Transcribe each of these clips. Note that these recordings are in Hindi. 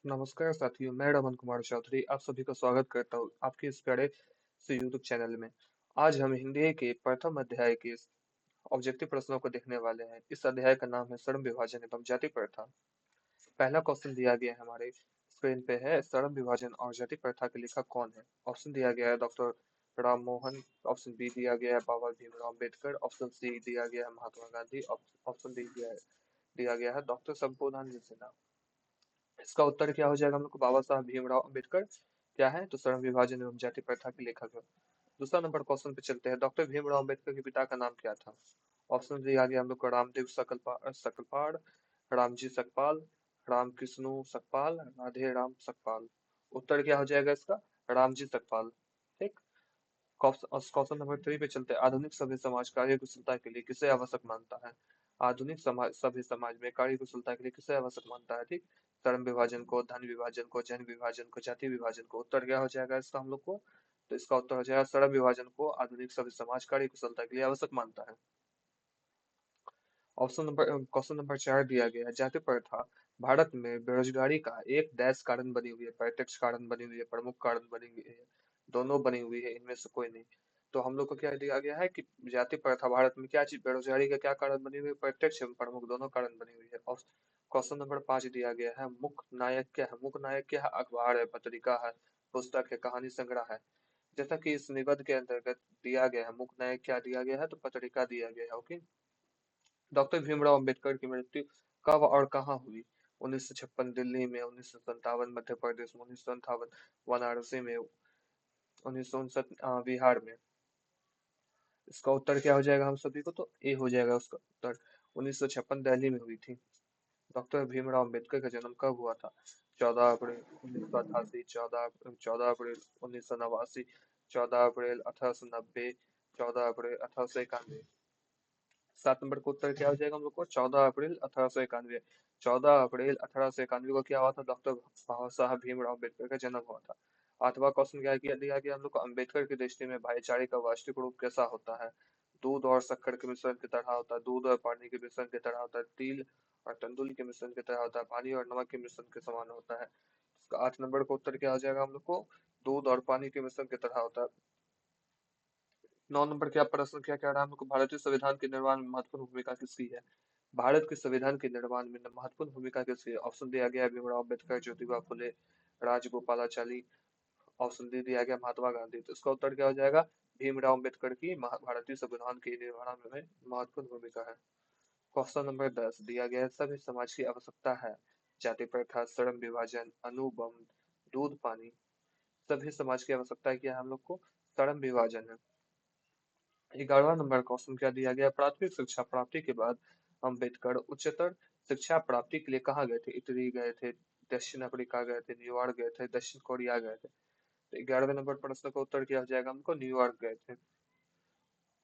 नमस्कार साथियों, मैं रमन कुमार चौधरी आप सभी का स्वागत करता हूँ आपके इस प्यारे से यूट्यूब चैनल में। आज हम हिंदी के प्रथम अध्याय के ऑब्जेक्टिव प्रश्नों को देखने वाले हैं। इस अध्याय का नाम है श्रम विभाजन एवं जाति प्रथा। पहला क्वेश्चन दिया गया है हमारे स्क्रीन पे है, श्रम विभाजन और जाति प्रथा के लेखक कौन है? ऑप्शन दिया गया है doctor Ram Mohan, option B दिया गया है बाबा भीमराव अम्बेडकर, ऑप्शन सी दिया गया है महात्मा गांधी, ऑप्शन डी दिया गया है डॉक्टर शंभूनाथ सिन्हा। इसका उत्तर क्या हो जाएगा हम लोग को? बाबा साहब भीमराव अम्बेडकर क्या है? तो श्रम विभाजन एवं जाति प्रथा के लेखक है। दूसरा नंबर क्वेश्चन पे चलते हैं। डॉक्टर भीमराव अम्बेडकर के पिता का नाम क्या था? ऑप्शन दिया गया हम लोग को रामदेव सकलपाड़, रामजी सकपाल, रामकृष्णु सकपाल, राधे राम सकपाल। उत्तर क्या हो जाएगा इसका? रामजी सकपाल। ठीक। क्वेश्चन नंबर 3 पे चलते हैं। आधुनिक सभ्य समाज कार्य कुशलता के लिए किसे आवश्यक मानता है? आधुनिक समाज सभ्य समाज में कार्य कुशलता के लिए किसे आवश्यक मानता है? ठीक। धर्म विभाजन को, धन विभाजन को, जन विभाजन को, जाति विभाजन को। उत्तर क्या हो जाएगा इसका हम लोग को? तो इसका उत्तर हो जाएगा श्रम विभाजन को आधुनिक सभ्य समाज कार्य कुशलता के लिए आवश्यक मानता है। क्वेश्चन नंबर 4 दिया गया है। जाति प्रथा भारत में बेरोजगारी का एक डैश कारण बनी हुई है, प्रत्यक्ष कारण बनी हुई है, प्रमुख कारण बनी हुई है, दोनों बनी हुई है, इनमें से कोई नहीं। तो हम लोग को क्या दिया गया है कि जाति प्रथा भारत में क्या चीज बेरोजगारी का क्या कारण बनी हुई है? प्रत्यक्ष एवं प्रमुख दोनों कारण बनी हुई है। और क्वेश्चन नंबर 5 दिया गया है। मुख्य नायक क्या है? मुख्य नायक क्या है? अखबार है, पत्रिका है, पुस्तक है, कहानी संग्रह है। जैसा कि इस निबंध के अंतर्गत दिया गया है, मुख्य नायक क्या दिया गया है? तो पत्रिका दिया गया है। ओके। डॉक्टर भीमराव अंबेडकर की मृत्यु कब और कहाँ हुई? 1956 दिल्ली में, 1957 मध्य प्रदेश में, 1958 वाराणसी में, 1959 बिहार में। इसका उत्तर क्या हो जाएगा हम सभी को? तो ए हो जाएगा उसका उत्तर। 1956 दिल्ली में हुई थी। डॉक्टर भीमराव अंबेडकर का जन्म कब हुआ था? 14 अप्रैल 1988, 14 अप्रैल 1989, 14 अप्रैल 1890, 14 अप्रैल 1891। 7 नंबर का उत्तर क्या हो जाएगा हम लोग को? 14 अप्रैल 1891। 14 अप्रैल 1891 को क्या हुआ था? डॉक्टर बाबा साहब भीमराव अम्बेडकर का जन्म हुआ था। 8वां क्वेश्चन क्या किया दिया गया हम लोग को? अम्बेडकर की दृष्टि में भाईचारे का वास्तविक रूप कैसा होता है? दूध और शक्कर के मिश्रण की तरह होता है, दूध और पानी के मिश्रण की तरह होता है, तिल और तंदुल के मिश्रण की तरह होता है, पानी और नमक के मिश्रण के समान होता है। इसका 8 नंबर का उत्तर क्या हो जाएगा हम लोग को? दूध और पानी के मिश्रण की तरह होता है। 9 नंबर क्या प्रश्न क्या कह रहा है हमको? भारतीय संविधान के निर्माण में महत्वपूर्ण भूमिका किसकी है? भारत के संविधान के निर्माण में महत्वपूर्ण भूमिका किसकी है? ऑप्शन दिया गया है भीमराव अम्बेडकर, ज्योतिबा फुले, राजगोपालाचारी। ऑप्शन डी दिया गया महात्मा गांधी। तो इसका उत्तर क्या हो जाएगा? भीमराव अम्बेडकर की भारतीय संविधान के निर्माण में महत्वपूर्ण भूमिका है। क्वेश्चन नंबर 10 दिया गया है। सभ्य समाज की आवश्यकता है जाति प्रथा, श्रम विभाजन, अनुबंध, दूध पानी। सभ्य समाज की आवश्यकता क्या है हम लोग को? श्रम विभाजन है। 11वां नंबर क्वेश्चन क्या दिया गया? प्राथमिक शिक्षा प्राप्ति के बाद अम्बेडकर उच्चतर शिक्षा प्राप्ति के लिए कहाँ गए थे? इटली गए थे, दक्षिण अफ्रीका गए थे, न्यूयॉर्क गए थे, दक्षिण कोरिया गए थे। तो 11वें नंबर प्रश्न का उत्तर क्या हो जाएगा हमको? न्यूयॉर्क गए थे।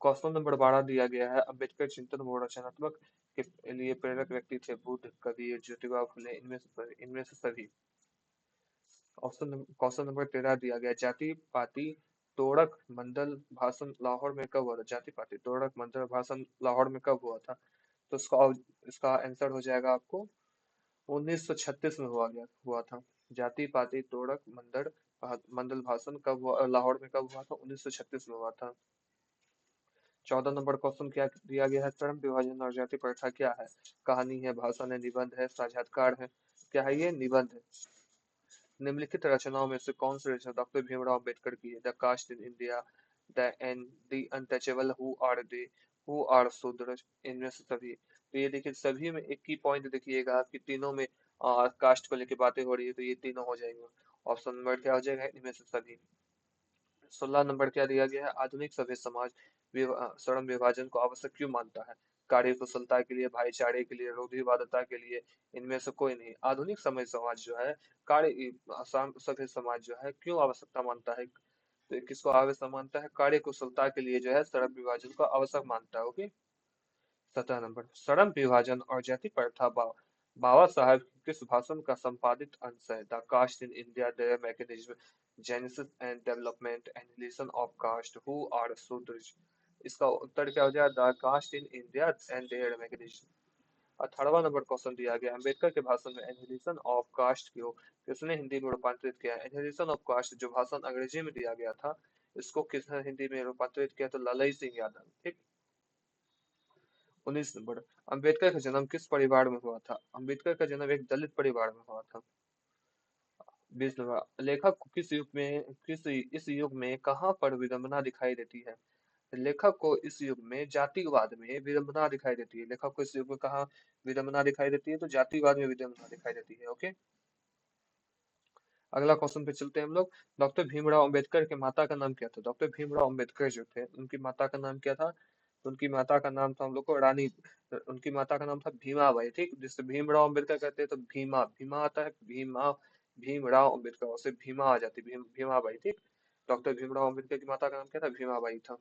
क्वेश्चन नंबर 12 दिया गया है। अम्बेडकर चिंतन व रचनात्मक के लिए प्रेरक व्यक्ति थे? बुद्ध, कबीर, ज्योतिबा फुले, इनमें से सभी। क्वेश्चन नंबर 13 दिया गया। जाति पाति तोड़क मंडल भाषण लाहौर में कब हुआ था? जाति पाति तोड़क मंडल भाषण लाहौर में कब हुआ था? तो इसका आंसर हो जाएगा आपको 1936 में हुआ था। जाति पाति तोड़क मंडल भाषण कब हुआ, लाहौर में कब हुआ था? 1936 में हुआ था। 14 नंबर क्वेश्चन क्या दिया गया है? श्रम विभाजन और जाति प्रथा क्या है? कहानी है, भाषण है, निबंध है, साक्षात्कार है। क्या है ये? निबंध है। निम्नलिखित रचनाओं में से कौन सी रचना डॉक्टर भीमराव अम्बेडकर की है? The caste in India, the untouchable, who are Shudra. इनमें से सभी। तो ये देखिए सभी में एक ही पॉइंट देखिएगा कि तीनों में कास्ट को लेके बातें हो रही है, तो ये तीनों हो जाएंगे। ऑप्शन नंबर क्या हो जाएगा? इनमें से सभी। 16 नंबर क्या दिया गया है? आधुनिक सभ्य समाज श्रम विभाजन को आवश्यक क्यों मानता है? कार्य कुशलता के लिए, भाईचारे के लिए, रूढ़िवादिता के लिए। इनमें से कोई नहीं। आधुनिक समय समाज जो है सभ्य समाज जो है क्यों आवश्यकता मानता है? तो किसको आवश्यक मानता है? कार्य कुशलता के लिए जो है श्रम विभाजन को आवश्यक मानता है। ओके। 17 नंबर श्रम विभाजन और जाति प्रथा बाबा साहब के किस भाषण का संपादित अंश है? The caste in India, their mechanism, genesis and development, analysis of caste, who are Shudra. इसका उत्तर क्या हो जाएगा? The caste in India and their mechanism. 18वां नंबर क्वेश्चन दिया गया, अम्बेडकर के भाषण में एनहिलेशन ऑफ कास्ट को किसने हिंदी में रूपांतरित किया? एनहिलेशन ऑफ कास्ट जो भाषण अंग्रेजी में दिया गया था, इसको किसने हिंदी में रूपांतरित किया? तो लालई सिंह यादव। ठीक। 19 नंबर, अम्बेडकर का जन्म किस परिवार में हुआ था? अम्बेडकर का जन्म एक दलित परिवार में हुआ था। 20 नंबर, लेखक को किस युग में किस इस युग में कहाँ पर विडंबना दिखाई देती है? लेखक को इस युग में जातिवाद में विडंबना दिखाई देती है। लेखक को इस युग में कहाँ विडंबना दिखाई देती है? तो जातिवाद में विडंबना दिखाई देती है। ओके। अगला क्वेश्चन पे चलते हैं हम लोग। डॉक्टर भीमराव अंबेडकर के माता का नाम क्या था? डॉक्टर भीमराव अंबेडकर जो थे, उनकी माता का नाम क्या था? तो उनकी माता का नाम था हम लोग को रानी, उनकी माता का नाम था भीमाबाई। ठीक, जिससे भीमराव अंबेडकर कहते हैं तो भीमा भीमा आता है, भीमा भीमराव अंबेडकर, उससे भीमा आ जाती, भीमाबाई। ठीक। डॉक्टर भीमराव अंबेडकर की माता का नाम क्या था? भीमाबाई था।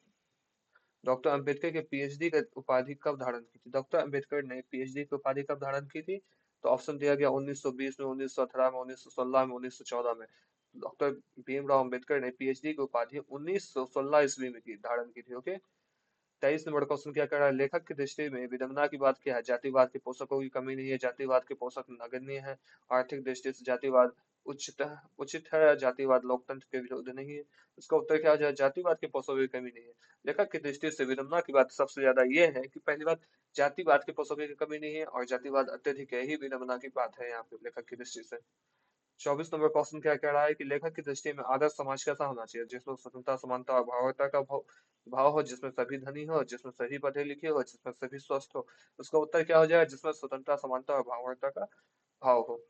डॉक्टर अंबेडकर के पीएचडी का उपाधि कब धारण की थी? डॉक्टर अंबेडकर ने पीएचडी की उपाधि कब धारण की थी? तो ऑप्शन दिया गया 1920 में, 1918 में, 1916 में, 1914 में। डॉक्टर भीमराव अंबेडकर ने पीएचडी की उपाधि 1916 ईस्वी में की धारण की थी। ओके। 23 नंबर क्वेश्चन क्या कर रहा है? लेखक की दृष्टि में विडंबना की बात क्या है? जातिवाद के पोषकों की कमी नहीं है, जातिवाद के पोषक नगण्य है, आर्थिक दृष्टि से जातिवाद उचित उचित है, जातिवाद लोकतंत्र के विरुद्ध नहीं है। इसका उत्तर क्या हो जाए? जातिवाद के पोषकों की कमी नहीं है। लेखक की दृष्टि से विडंबना की बात सबसे ज्यादा ये है कि पहली बात, जातिवाद के पोषकों की कमी नहीं है और जातिवाद अत्यधिक है, ही विडंबना की बात है यहाँ पे लेखक की दृष्टि से। 24 नंबर क्वेश्चन क्या कह रहा है कि लेखक की दृष्टि में आदर्श समाज कैसा होना चाहिए? जिसमें स्वतंत्रता, समानता और भावता का भाव हो, जिसमें सभी धनी हो, जिसमें सभी पढ़े लिखे हो, जिसमें सभी स्वस्थ हो। उसका उत्तर क्या हो जाए? जिसमें स्वतंत्रता, समानता और भावता का भाव हो।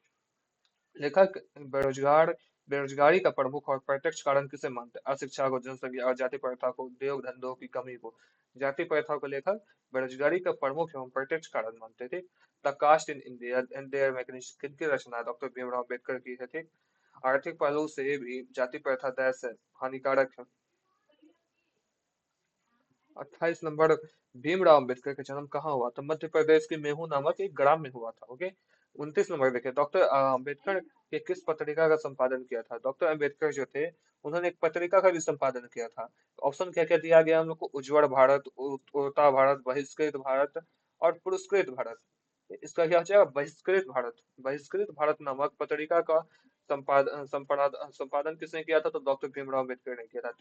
लेखक बेरोजगार बेरोजगारी का प्रमुख और प्रत्यक्ष कारण किसे मानते हैं? अशिक्षा को, जनसंख्या और जाति प्रथा को, उद्योग धंधों की कमी को। जाति प्रथा को लेखक बेरोजगारी का प्रमुख एवं प्रत्यक्ष कारण मानते थे। The caste in India and their magnificence किनकी रचना है? डॉक्टर भीमराव अम्बेडकर की है। ठीक। आर्थिक पहलू से भी जाति प्रथा दैस है, हानिकारक है। 28 नंबर, भीमराव अम्बेडकर का जन्म कहाँ हुआ? तो मध्य प्रदेश के मेहू नामक एक ग्राम में हुआ था। ओके। 29 नंबर देखिए, डॉक्टर अम्बेडकर के किस पत्रिका का संपादन किया था? डॉक्टर अम्बेडकर जो थे, उन्होंने एक पत्रिका का भी संपादन किया था। ऑप्शन क्या क्या दिया गया हम लोग को? उज्जवल भारत, उड़ता भारत, बहिष्कृत भारत और पुरस्कृत भारत। इसका क्या हो जाएगा? बहिष्कृत भारत। बहिष्कृत भारत नामक पत्रिका का संपादन किसने किया था? तो डॉक्टर भीमराव अम्बेडकर ने किया था।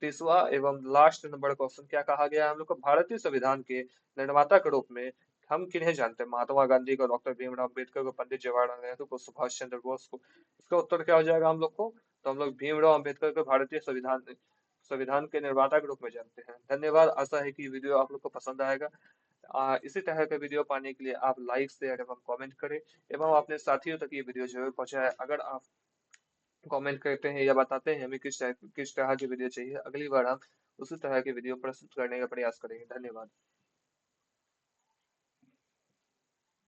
30वां एवं लास्ट नंबर क्वेश्चन क्या कहा गया है हम लोग को? भारतीय संविधान के निर्माता के रूप में हम किन्हें जानते हैं? महात्मा गांधी को, डॉक्टर भीमराव अम्बेडकर को, पंडित जवाहरलाल नेहरू को, सुभाष चंद्र बोस को। इसका उत्तर क्या हो जाएगा हम लोग को? तो हम लोग भीमराव अम्बेडकर को भारतीय संविधान संविधान के निर्माता के रूप में जानते हैं। धन्यवाद। आशा है कि ये वीडियो आप लोग को पसंद आएगा। इसी तरह का वीडियो पाने के लिए आप लाइक, शेयर एवं कमेंट करें एवं अपने साथियों तक ये वीडियो जरूर पहुंचाएं। अगर आप कमेंट करते हैं या बताते हैं हमें किस तरह की वीडियो चाहिए, अगली बार हम उसी तरह की वीडियो प्रस्तुत करने का प्रयास करेंगे। धन्यवाद।